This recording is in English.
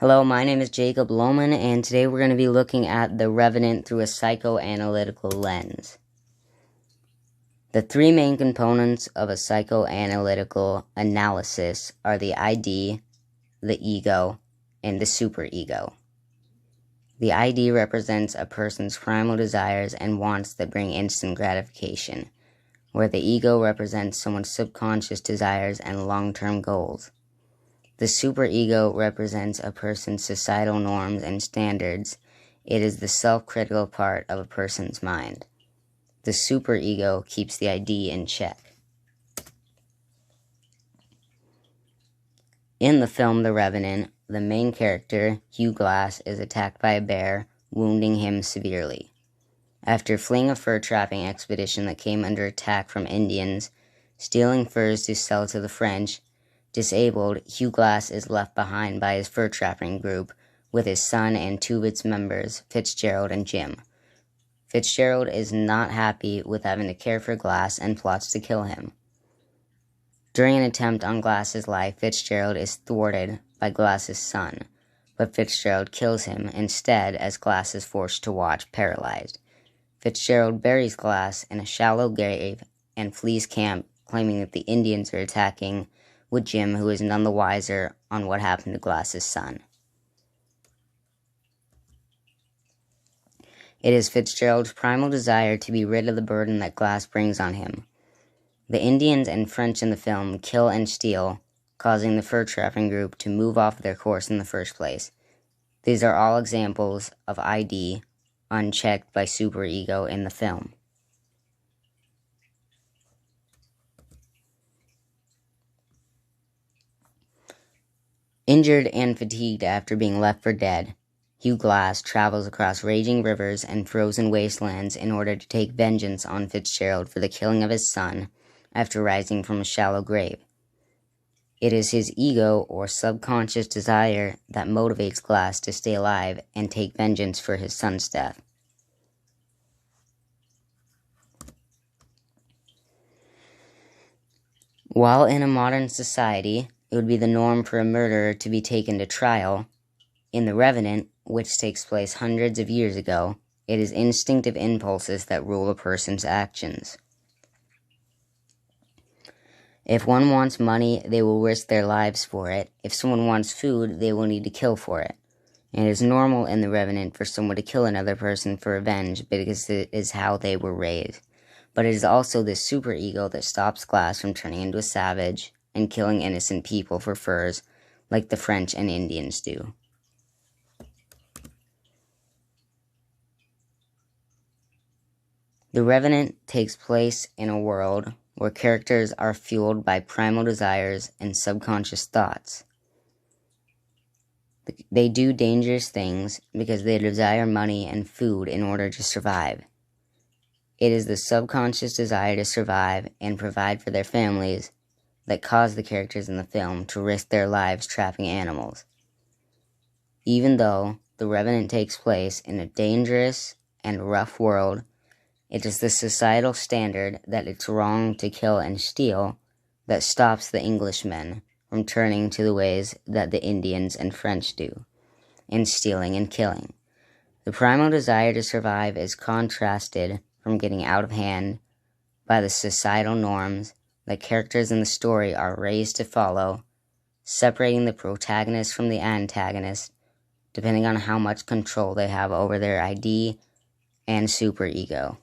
Hello, my name is Jakob Lohman, and today we're going to be looking at the Revenant through a psychoanalytical lens. The three main components of a psychoanalytical analysis are the ID, the ego, and the superego. The ID represents a person's primal desires and wants that bring instant gratification, where the ego represents someone's subconscious desires and long-term goals. The superego represents a person's societal norms and standards. It is the self-critical part of a person's mind. The superego keeps the ID in check. In the film The Revenant, the main character, Hugh Glass, is attacked by a bear, wounding him severely. After fleeing a fur trapping expedition that came under attack from Indians, stealing furs to sell to the French, disabled, Hugh Glass is left behind by his fur trapping group with his son and two of its members, Fitzgerald and Jim. Fitzgerald is not happy with having to care for Glass and plots to kill him. During an attempt on Glass's life, Fitzgerald is thwarted by Glass's son, but Fitzgerald kills him instead as Glass is forced to watch paralyzed. Fitzgerald buries Glass in a shallow grave and flees camp, claiming that the Indians are attacking, with Jim, who is none the wiser on what happened to Glass's son. It is Fitzgerald's primal desire to be rid of the burden that Glass brings on him. The Indians and French in the film kill and steal, causing the fur trapping group to move off their course in the first place. These are all examples of ID unchecked by superego in the film. Injured and fatigued after being left for dead, Hugh Glass travels across raging rivers and frozen wastelands in order to take vengeance on Fitzgerald for the killing of his son after rising from a shallow grave. It is his ego or subconscious desire that motivates Glass to stay alive and take vengeance for his son's death. While in a modern society, it would be the norm for a murderer to be taken to trial, in The Revenant, which takes place hundreds of years ago, it is instinctive impulses that rule a person's actions. If one wants money, they will risk their lives for it. If someone wants food, they will need to kill for it. And it is normal in The Revenant for someone to kill another person for revenge because it is how they were raised. But it is also this superego that stops Glass from turning into a savage and killing innocent people for furs like the French and Indians do. The Revenant takes place in a world where characters are fueled by primal desires and subconscious thoughts. They do dangerous things because they desire money and food in order to survive. It is the subconscious desire to survive and provide for their families that cause the characters in the film to risk their lives trapping animals. Even though The Revenant takes place in a dangerous and rough world, it is the societal standard that it's wrong to kill and steal that stops the Englishmen from turning to the ways that the Indians and French do, in stealing and killing. The primal desire to survive is contrasted from getting out of hand by the societal norms that characters in the story are raised to follow, separating the protagonist from the antagonist, depending on how much control they have over their ID and superego.